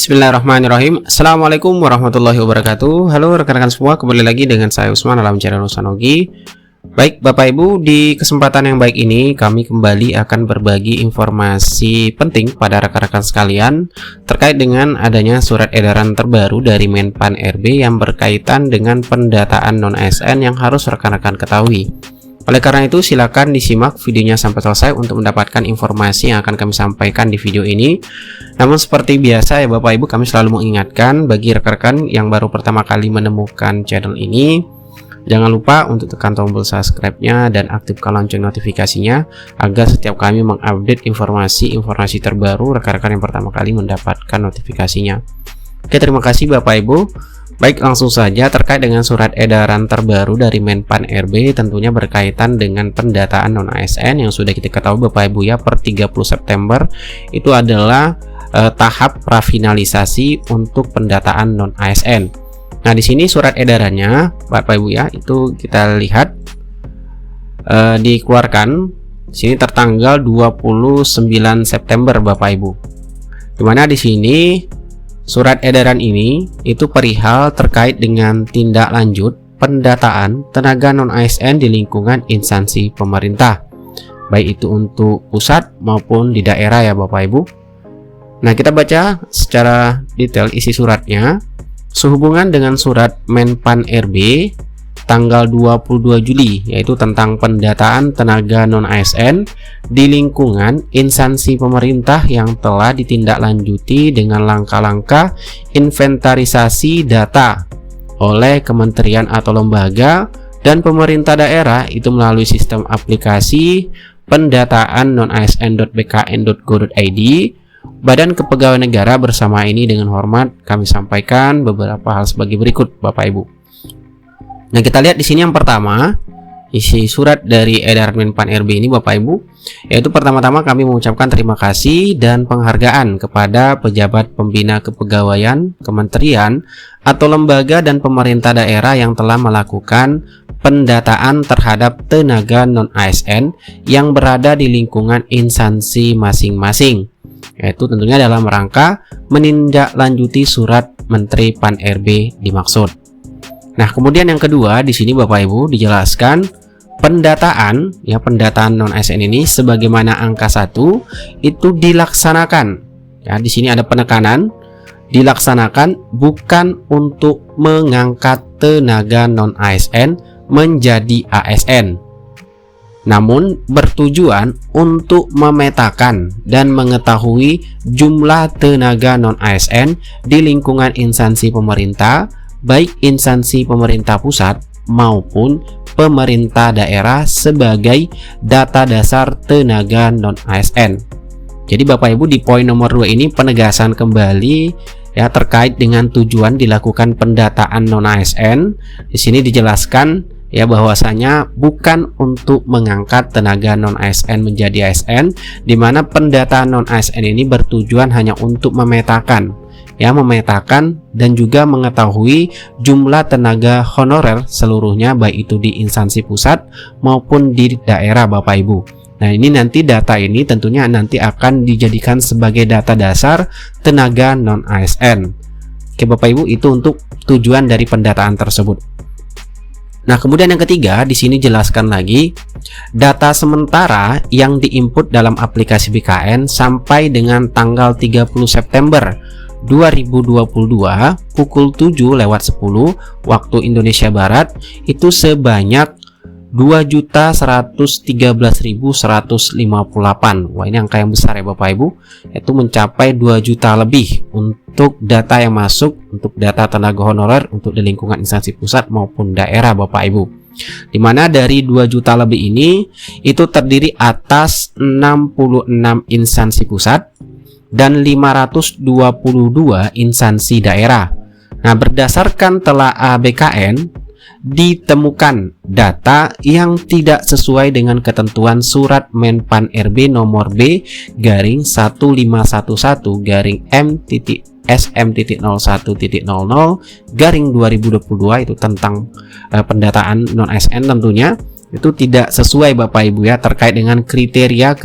Bismillahirrahmanirrahim. Assalamualaikum warahmatullahi wabarakatuh. Halo rekan-rekan semua, kembali lagi dengan saya Usman dalam channel Usmanogi. Baik Bapak Ibu, di kesempatan yang baik ini kami kembali akan berbagi informasi penting pada rekan-rekan sekalian terkait dengan adanya surat edaran terbaru dari Menpan RB yang berkaitan dengan pendataan non-ASN yang harus rekan-rekan ketahui. Oleh karena itu, silakan disimak videonya sampai selesai untuk mendapatkan informasi yang akan kami sampaikan di video ini. Namun seperti biasa ya Bapak Ibu, kami selalu mengingatkan bagi rekan-rekan yang baru pertama kali menemukan channel ini, jangan lupa untuk tekan tombol subscribe-nya dan aktifkan lonceng notifikasinya agar setiap kami mengupdate informasi terbaru, rekan-rekan yang pertama kali mendapatkan notifikasinya. Oke, terima kasih Bapak Ibu. Baik, langsung saja terkait dengan surat edaran terbaru dari Menpan RB, tentunya berkaitan dengan pendataan non-ASN yang sudah kita ketahui Bapak Ibu ya, per 30 September itu adalah tahap prafinalisasi untuk pendataan non-ASN. Nah, di sini surat edarannya Bapak Ibu ya, itu kita lihat dikeluarkan di sini tertanggal 29 September Bapak Ibu. Dimana di sini surat edaran ini itu perihal terkait dengan tindak lanjut pendataan tenaga non-ASN di lingkungan instansi pemerintah, baik itu untuk pusat maupun di daerah ya Bapak Ibu. Nah, kita baca secara detail isi suratnya. Sehubungan dengan surat Menpan RB tanggal 22 Juli, yaitu tentang pendataan tenaga non-ASN di lingkungan instansi pemerintah yang telah ditindaklanjuti dengan langkah-langkah inventarisasi data oleh kementerian atau lembaga dan pemerintah daerah itu melalui sistem aplikasi pendataan non-asn.bkn.go.id, Badan Kepegawaian Negara bersama ini dengan hormat kami sampaikan beberapa hal sebagai berikut Bapak Ibu. Nah, kita lihat di sini yang pertama, isi surat dari edaran Menpan RB ini Bapak Ibu, yaitu pertama-tama kami mengucapkan terima kasih dan penghargaan kepada pejabat pembina kepegawaian, kementerian atau lembaga dan pemerintah daerah yang telah melakukan pendataan terhadap tenaga non-ASN yang berada di lingkungan instansi masing-masing, yaitu tentunya dalam rangka menindaklanjuti surat Menteri Pan RB dimaksud. Nah, kemudian yang kedua di sini Bapak Ibu dijelaskan pendataan non-ASN ini sebagaimana angka 1 itu dilaksanakan. Ya, di sini ada penekanan dilaksanakan bukan untuk mengangkat tenaga non-ASN menjadi ASN, namun bertujuan untuk memetakan dan mengetahui jumlah tenaga non-ASN di lingkungan instansi pemerintah, baik instansi pemerintah pusat maupun pemerintah daerah sebagai data dasar tenaga non-ASN. Jadi Bapak Ibu, di poin nomor 2 ini penegasan kembali ya terkait dengan tujuan dilakukan pendataan non-ASN. Di sini dijelaskan ya bahwasanya bukan untuk mengangkat tenaga non-ASN menjadi ASN, di mana pendataan non-ASN ini bertujuan hanya untuk memetakan dan juga mengetahui jumlah tenaga honorer seluruhnya, baik itu di instansi pusat maupun di daerah Bapak Ibu. Nah, ini nanti data ini tentunya nanti akan dijadikan sebagai data dasar tenaga non-ASN. Oke Bapak Ibu, itu untuk tujuan dari pendataan tersebut. Nah, kemudian yang ketiga di sini jelaskan lagi data sementara yang diinput dalam aplikasi BKN sampai dengan tanggal 30 September 2022 pukul 7:10 waktu Indonesia Barat itu sebanyak 2.113.158. Wah, ini angka yang besar ya Bapak Ibu, itu mencapai 2 juta lebih untuk data yang masuk untuk data tenaga honorer untuk di lingkungan instansi pusat maupun daerah Bapak Ibu. Dimana dari 2 juta lebih ini itu terdiri atas 66 instansi pusat dan 522 instansi daerah. Nah, berdasarkan telaah BKN ditemukan data yang tidak sesuai dengan ketentuan surat Menpan RB nomor B/M.SM.01.00/2022 itu tentang pendataan non-ASN, tentunya itu tidak sesuai Bapak Ibu ya terkait dengan kriteria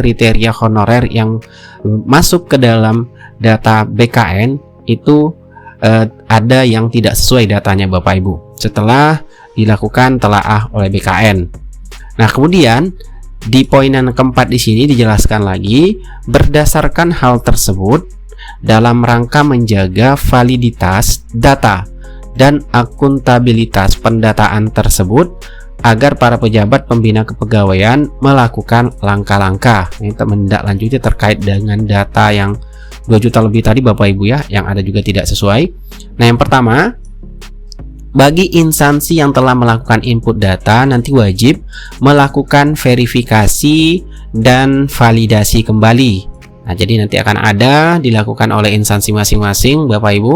honorer yang masuk ke dalam data BKN itu ada yang tidak sesuai datanya Bapak Ibu setelah dilakukan telaah oleh BKN. Nah, kemudian di poin yang keempat di sini dijelaskan lagi, berdasarkan hal tersebut dalam rangka menjaga validitas data dan akuntabilitas pendataan tersebut agar para pejabat pembina kepegawaian melakukan langkah-langkah ini menindaklanjuti terkait dengan data yang 2 juta lebih tadi Bapak Ibu ya, yang ada juga tidak sesuai. Nah, yang pertama, bagi instansi yang telah melakukan input data nanti wajib melakukan verifikasi dan validasi kembali. Nah, jadi nanti akan ada dilakukan oleh instansi masing-masing Bapak Ibu,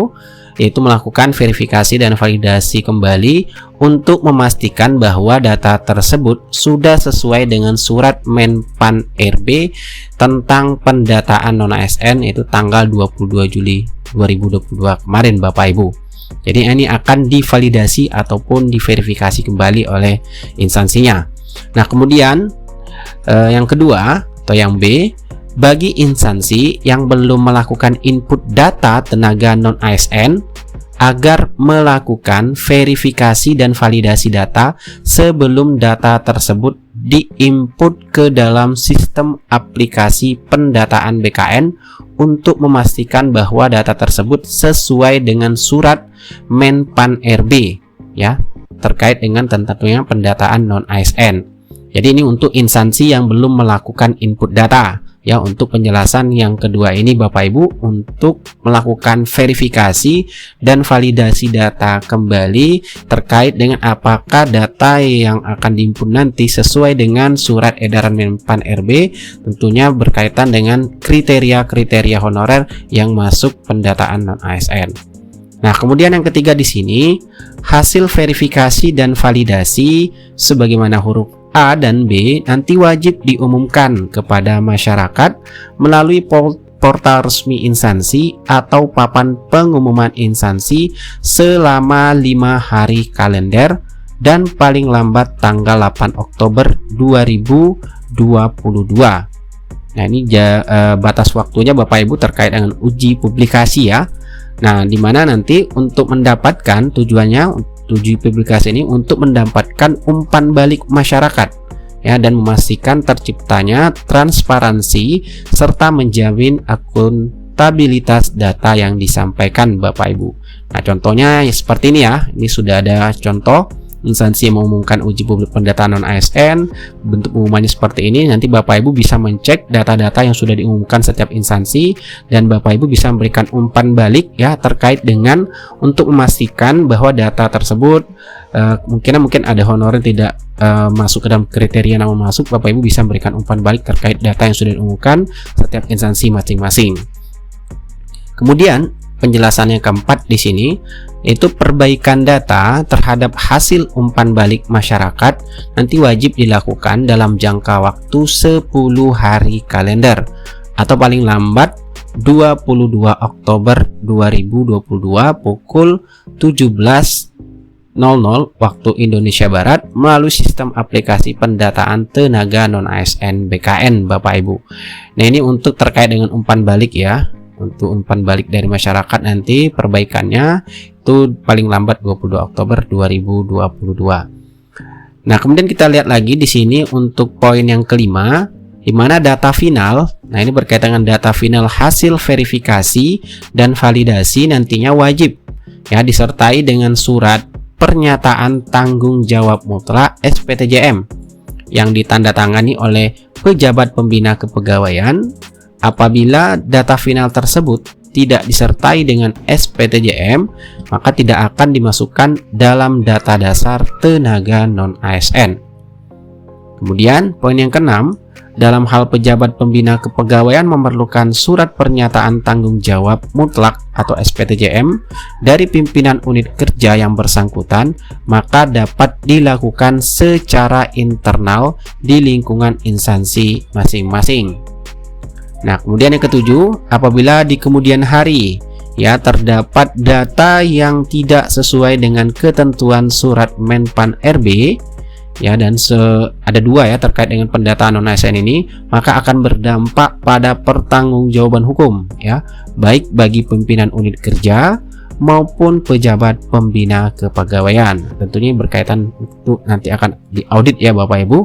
yaitu melakukan verifikasi dan validasi kembali untuk memastikan bahwa data tersebut sudah sesuai dengan surat Menpan RB tentang pendataan non-ASN, yaitu tanggal 22 Juli 2022 kemarin Bapak Ibu. Jadi ini akan divalidasi ataupun diverifikasi kembali oleh instansinya. Nah, kemudian yang kedua atau yang B, bagi instansi yang belum melakukan input data tenaga non-ASN agar melakukan verifikasi dan validasi data sebelum data tersebut diinput ke dalam sistem aplikasi pendataan BKN untuk memastikan bahwa data tersebut sesuai dengan surat Menpan RB ya, terkait dengan tentunya pendataan non-ASN. Jadi ini untuk instansi yang belum melakukan input data. Ya, untuk penjelasan yang kedua ini Bapak Ibu, untuk melakukan verifikasi dan validasi data kembali terkait dengan apakah data yang akan diinput nanti sesuai dengan surat edaran Menpan RB, tentunya berkaitan dengan kriteria-kriteria honorer yang masuk pendataan non-ASN. Nah, kemudian yang ketiga di sini, hasil verifikasi dan validasi sebagaimana huruf A dan B nanti wajib diumumkan kepada masyarakat melalui portal resmi instansi atau papan pengumuman instansi selama 5 hari kalender dan paling lambat tanggal 8 Oktober 2022. Nah, ini batas waktunya Bapak Ibu terkait dengan uji publikasi ya. Nah, dimana nanti untuk mendapatkan uji publikasi ini untuk mendapatkan umpan balik masyarakat ya, dan memastikan terciptanya transparansi serta menjamin akuntabilitas data yang disampaikan Bapak Ibu. Nah, contohnya seperti ini ya. Ini sudah ada contoh instansi yang mengumumkan uji publik pendataan non-ASN, bentuk pengumumannya seperti ini. Nanti Bapak Ibu bisa mencek data-data yang sudah diumumkan setiap instansi dan Bapak Ibu bisa memberikan umpan balik ya terkait dengan untuk memastikan bahwa data tersebut mungkin ada honorer tidak masuk ke dalam kriteria nama masuk. Bapak Ibu bisa memberikan umpan balik terkait data yang sudah diumumkan setiap instansi masing-masing. Kemudian penjelasan yang keempat di sini itu perbaikan data terhadap hasil umpan balik masyarakat nanti wajib dilakukan dalam jangka waktu 10 hari kalender atau paling lambat 22 Oktober 2022 pukul 17.00 waktu Indonesia Barat melalui sistem aplikasi pendataan tenaga non-ASN BKN Bapak Ibu. Nah, ini untuk terkait dengan umpan balik ya. Untuk umpan balik dari masyarakat nanti perbaikannya itu paling lambat 22 Oktober 2022. Nah, kemudian kita lihat lagi di sini untuk poin yang kelima, di mana data final. Nah, ini berkaitan dengan data final hasil verifikasi dan validasi nantinya wajib ya disertai dengan surat pernyataan tanggung jawab mutlak SPTJM yang ditandatangani oleh pejabat pembina kepegawaian. Apabila data final tersebut tidak disertai dengan SPTJM, maka tidak akan dimasukkan dalam data dasar tenaga non-ASN. Kemudian, poin yang keenam, dalam hal pejabat pembina kepegawaian memerlukan surat pernyataan tanggung jawab mutlak atau SPTJM dari pimpinan unit kerja yang bersangkutan, maka dapat dilakukan secara internal di lingkungan instansi masing-masing. Nah, kemudian yang ketujuh, apabila di kemudian hari ya terdapat data yang tidak sesuai dengan ketentuan surat Menpan RB ya, dan ada dua ya terkait dengan pendataan non ASN ini, maka akan berdampak pada pertanggungjawaban hukum ya, baik bagi pimpinan unit kerja maupun pejabat pembina kepegawaian. Tentunya berkaitan itu nanti akan diaudit ya Bapak Ibu.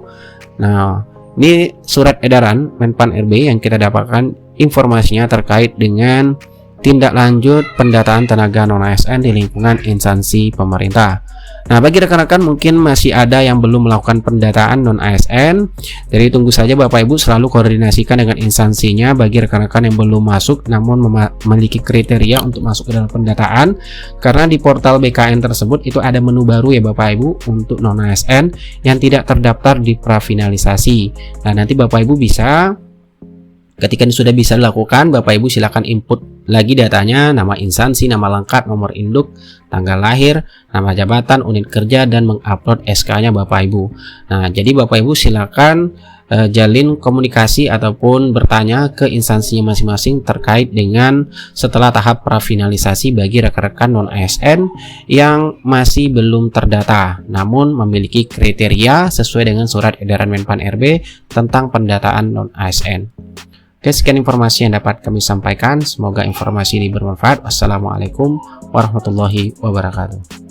Nah, ini surat edaran Menpan RB yang kita dapatkan informasinya terkait dengan tindak lanjut pendataan tenaga non ASN di lingkungan instansi pemerintah. Nah, bagi rekan-rekan mungkin masih ada yang belum melakukan pendataan non ASN, jadi tunggu saja Bapak Ibu, selalu koordinasikan dengan instansinya. Bagi rekan-rekan yang belum masuk namun memiliki kriteria untuk masuk ke dalam pendataan, karena di portal BKN tersebut itu ada menu baru ya Bapak Ibu untuk non ASN yang tidak terdaftar di prafinalisasi. Nah, nanti Bapak Ibu bisa, ketika ini sudah bisa dilakukan, Bapak Ibu silakan input lagi datanya, nama instansi, nama lengkap, nomor induk, tanggal lahir, nama jabatan, unit kerja, dan mengupload SK-nya Bapak Ibu. Nah, jadi Bapak Ibu silakan jalin komunikasi ataupun bertanya ke instansinya masing-masing terkait dengan setelah tahap prafinalisasi bagi rekan-rekan non ASN yang masih belum terdata namun memiliki kriteria sesuai dengan surat edaran Menpan RB tentang pendataan non ASN. Oke, sekian informasi yang dapat kami sampaikan. Semoga informasi ini bermanfaat. Wassalamualaikum warahmatullahi wabarakatuh.